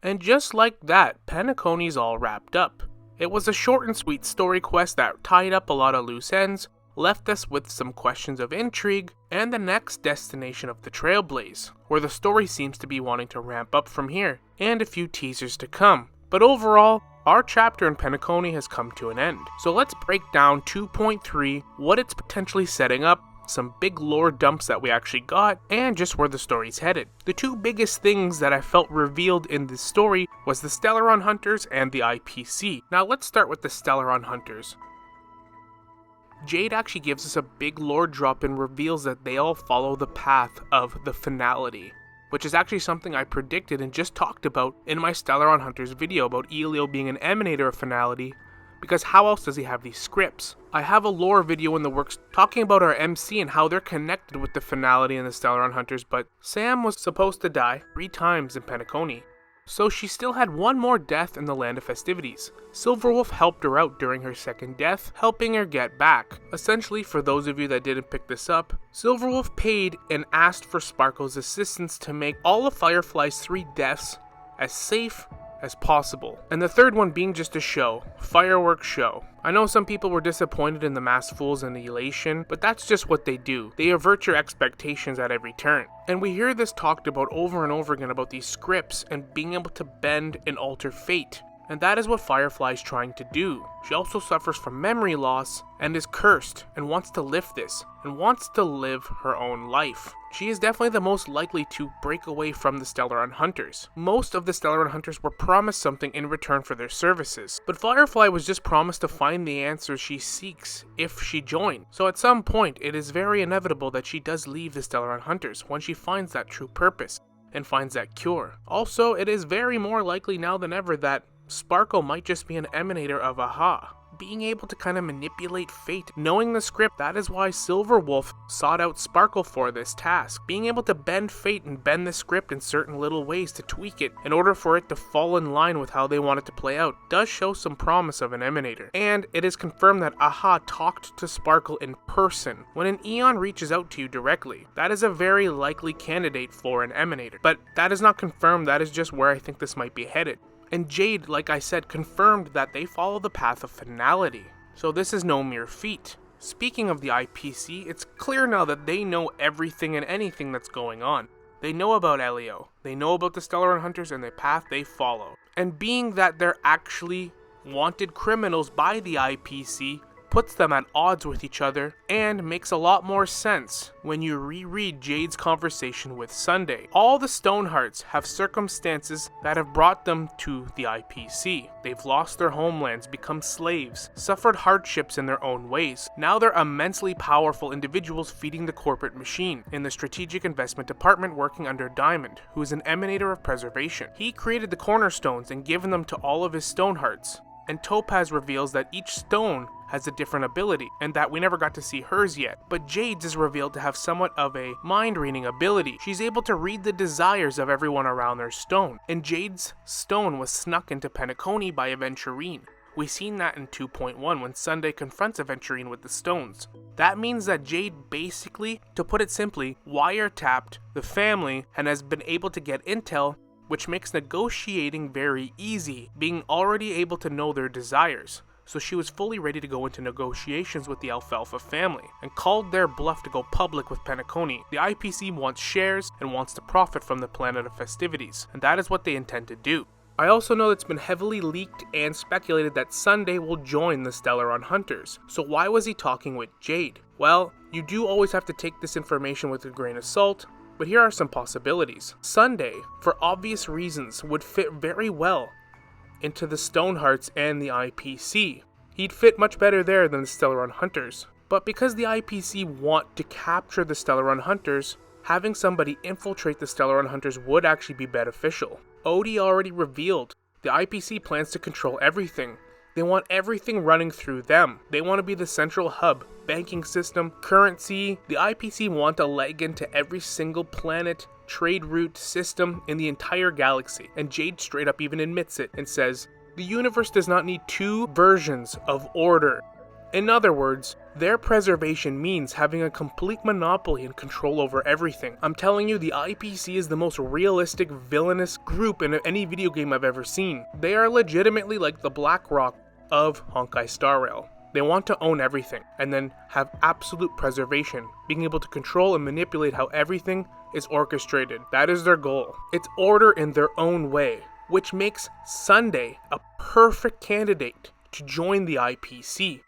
And just like that, Penacony's all wrapped up. It was a short and sweet story quest that tied up a lot of loose ends, left us with some questions of intrigue, and the next destination of the Trailblaze, where the story seems to be wanting to ramp up from here, and a few teasers to come. But overall, our chapter in Penacony has come to an end. So let's break down 2.3, what it's potentially setting up, some big lore dumps that we actually got, and just where the story's headed. The two biggest things that I felt revealed in this story was the Stellaron Hunters and the IPC. Now let's start with the Stellaron Hunters. Jade actually gives us a big lore drop and reveals that they all follow the path of the finality, which is actually something I predicted and just talked about in my Stellaron Hunters video about Elio being an emanator of finality, because how else does he have these scripts? I have a lore video in the works talking about our MC and how they're connected with the finality and the Stellaron Hunters, but Sam was supposed to die 3 times in Penacony, so she still had one more death in the Land of Festivities. Silverwolf helped her out during her second death, helping her get back. Essentially, for those of you that didn't pick this up, Silverwolf paid and asked for Sparkle's assistance to make all of Firefly's 3 deaths as safe as possible. And the third one being just a show, fireworks show. I know some people were disappointed in the masked fools and the elation, but that's just what they do. They avert your expectations at every turn. And we hear this talked about over and over again about these scripts and being able to bend and alter fate. And that is what Firefly is trying to do. She also suffers from memory loss and is cursed and wants to lift this and wants to live her own life. She is definitely the most likely to break away from the Stellaron Hunters. Most of the Stellaron Hunters were promised something in return for their services, but Firefly was just promised to find the answers she seeks if she joined. So at some point, it is very inevitable that she does leave the Stellaron Hunters when she finds that true purpose and finds that cure. Also, it is very more likely now than ever that Sparkle might just be an emanator of Aha, being able to kind of manipulate fate. Knowing the script, that is why Silverwolf sought out Sparkle for this task. Being able to bend fate and bend the script in certain little ways to tweak it in order for it to fall in line with how they want it to play out does show some promise of an emanator. And it is confirmed that Aha talked to Sparkle in person. When an Eon reaches out to you directly, that is a very likely candidate for an emanator. But that is not confirmed, that is just where I think this might be headed. And Jade, like I said, confirmed that they follow the path of finality. So this is no mere feat. Speaking of the IPC, it's clear now that they know everything and anything that's going on. They know about Elio, they know about the Stellaron Hunters and the path they follow. And being that they're actually wanted criminals by the IPC, puts them at odds with each other, and makes a lot more sense when you reread Jade's conversation with Sunday. All the Stonehearts have circumstances that have brought them to the IPC. They've lost their homelands, become slaves, suffered hardships in their own ways. Now they're immensely powerful individuals feeding the corporate machine. In the strategic investment department working under Diamond, who is an emanator of preservation. He created the cornerstones and given them to all of his Stonehearts. And Topaz reveals that each stone has a different ability, and that we never got to see hers yet. But Jade's is revealed to have somewhat of a mind-reading ability. She's able to read the desires of everyone around their stone, and Jade's stone was snuck into Penacony by Aventurine. We've seen that in 2.1 when Sunday confronts Aventurine with the stones. That means that Jade basically, to put it simply, wiretapped the family and has been able to get intel, which makes negotiating very easy, being already able to know their desires. So she was fully ready to go into negotiations with the Alfalfa family, and called their bluff to go public with Penacony. The IPC wants shares and wants to profit from the planet of festivities, and that is what they intend to do. I also know it's been heavily leaked and speculated that Sunday will join the Stellaron Hunters. So why was he talking with Jade? Well, you do always have to take this information with a grain of salt, but here are some possibilities. Sunday, for obvious reasons, would fit very well into the Stonehearts and the IPC. He'd fit much better there than the Stellaron Hunters. But because the IPC want to capture the Stellaron Hunters, having somebody infiltrate the Stellaron Hunters would actually be beneficial. Odie already revealed the IPC plans to control everything. They want everything running through them. They want to be the central hub, banking system, currency. The IPC want a leg into every single planet, trade route, system in the entire galaxy. And Jade straight up even admits it and says, the universe does not need 2 versions of order. In other words, their preservation means having a complete monopoly and control over everything. I'm telling you, the IPC is the most realistic villainous group in any video game I've ever seen. They are legitimately like the BlackRock of Honkai Star Rail. They want to own everything, and then have absolute preservation, being able to control and manipulate how everything is orchestrated. That is their goal. It's order in their own way, which makes Sunday a perfect candidate to join the IPC.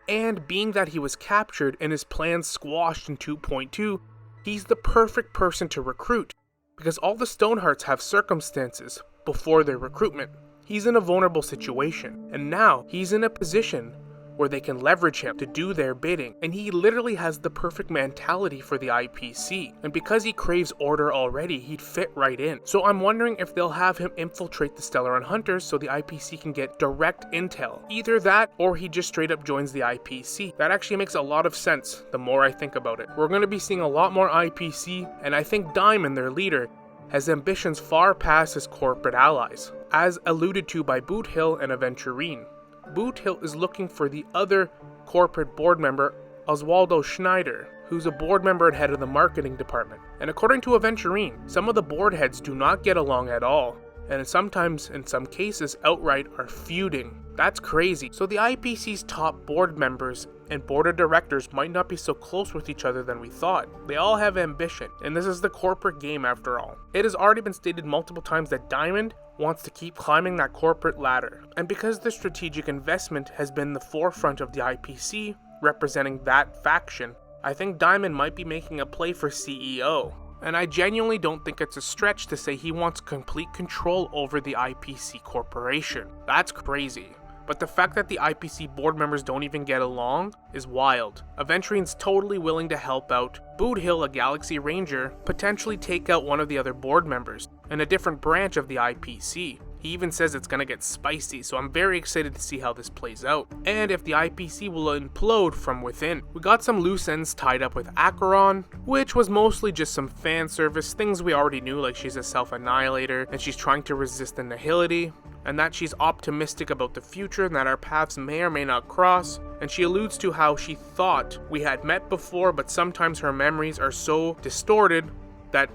And being that he was captured and his plans squashed in 2.2, he's the perfect person to recruit, because all the Stonehearts have circumstances before their recruitment. He's in a vulnerable situation, and now he's in a position where they can leverage him to do their bidding, and he literally has the perfect mentality for the IPC, and because he craves order already, he'd fit right in. So I'm wondering if they'll have him infiltrate the Stellaron Hunters so the IPC can get direct intel. Either that, or he just straight up joins the IPC. That actually makes a lot of sense the more I think about it. We're going to be seeing a lot more IPC, and I think Diamond, their leader, has ambitions far past his corporate allies, as alluded to by Boot Hill and Aventurine. Boot Hill is looking for the other corporate board member, Oswaldo Schneider, who's a board member and head of the marketing department. And according to Aventurine, some of the board heads do not get along at all, and sometimes, in some cases, outright are feuding. That's crazy. So the IPC's top board members and board of directors might not be so close with each other than we thought. They all have ambition, and this is the corporate game after all. It has already been stated multiple times that Diamond wants to keep climbing that corporate ladder. And because the strategic investment has been the forefront of the IPC, representing that faction, I think Diamond might be making a play for CEO. And I genuinely don't think it's a stretch to say he wants complete control over the IPC corporation. That's crazy. But the fact that the IPC board members don't even get along is wild. Aventurine's totally willing to help out Boot Hill, a Galaxy Ranger, potentially take out one of the other board members in a different branch of the IPC. He even says it's gonna get spicy, so I'm very excited to see how this plays out, and if the IPC will implode from within. We got some loose ends tied up with Acheron, which was mostly just some fan service, things we already knew, like she's a self-annihilator, and she's trying to resist annihility, and that she's optimistic about the future and that our paths may or may not cross, and she alludes to how she thought we had met before, but sometimes her memories are so distorted that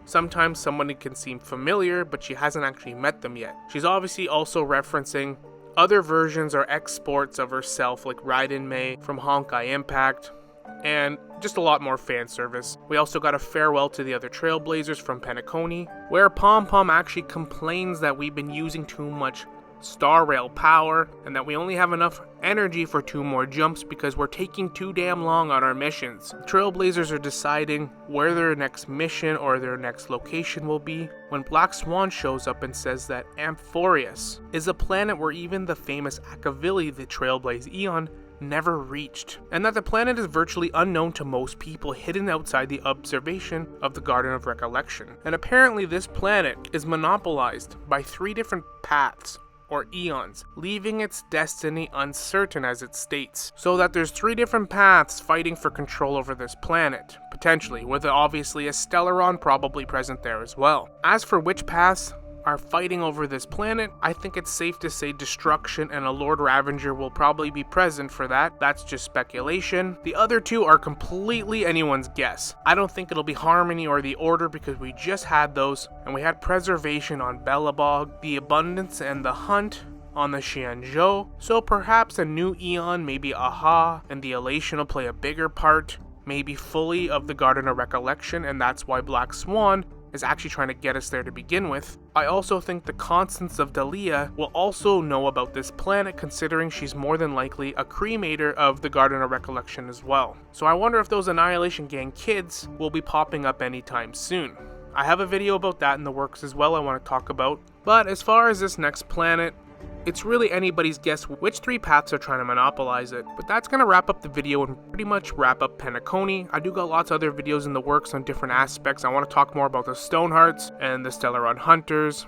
sometimes someone can seem familiar, but she hasn't actually met them yet. She's obviously also referencing other versions or exports of herself, like Raiden Mei from Honkai Impact, and just a lot more fan service. We also got a farewell to the other Trailblazers from Penacony, where Pom Pom actually complains that we've been using too much Star Rail power, and that we only have enough energy for 2 more jumps because we're taking too damn long on our missions. Trailblazers are deciding where their next mission or their next location will be when Black Swan shows up and says that Amphoreus is a planet where even the famous Akavili, the Trailblaze Eon, never reached, and that the planet is virtually unknown to most people, hidden outside the observation of the Garden of Recollection. And apparently this planet is monopolized by 3 different paths or eons, leaving its destiny uncertain, as it states. So that there's 3 different paths fighting for control over this planet, potentially, with obviously a Stellaron probably present there as well. As for which paths are fighting over this planet, I think it's safe to say Destruction and a Lord Ravager will probably be present for that. That's just speculation. The other 2 are completely anyone's guess. I don't think it'll be Harmony or the Order because we just had those, and we had Preservation on Belobog, the Abundance and the Hunt on the Xianzhou, so perhaps a new Eon, maybe Aha, and the Elation will play a bigger part, maybe fully of the Garden of Recollection, and that's why Black Swan is actually trying to get us there to begin with. I also think the Constance of Dalia will also know about this planet, considering she's more than likely a cremator of the Garden of Recollection as well. So I wonder if those Annihilation Gang kids will be popping up anytime soon. I have a video about that in the works as well I want to talk about. But as far as this next planet, it's really anybody's guess which 3 paths are trying to monopolize it. But that's going to wrap up the video and pretty much wrap up Penacony. I do got lots of other videos in the works on different aspects. I want to talk more about the Stonehearts and the Stellaron Hunters.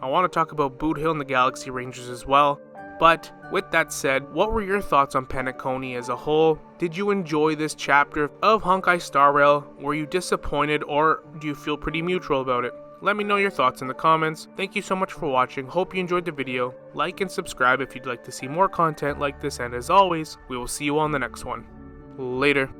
I want to talk about Boot Hill and the Galaxy Rangers as well. But with that said, what were your thoughts on Penacony as a whole? Did you enjoy this chapter of Honkai Star Rail? Were you disappointed, or do you feel pretty neutral about it? Let me know your thoughts in the comments. Thank you so much for watching, hope you enjoyed the video. Like and subscribe if you'd like to see more content like this, and as always, we will see you on the next one. Later.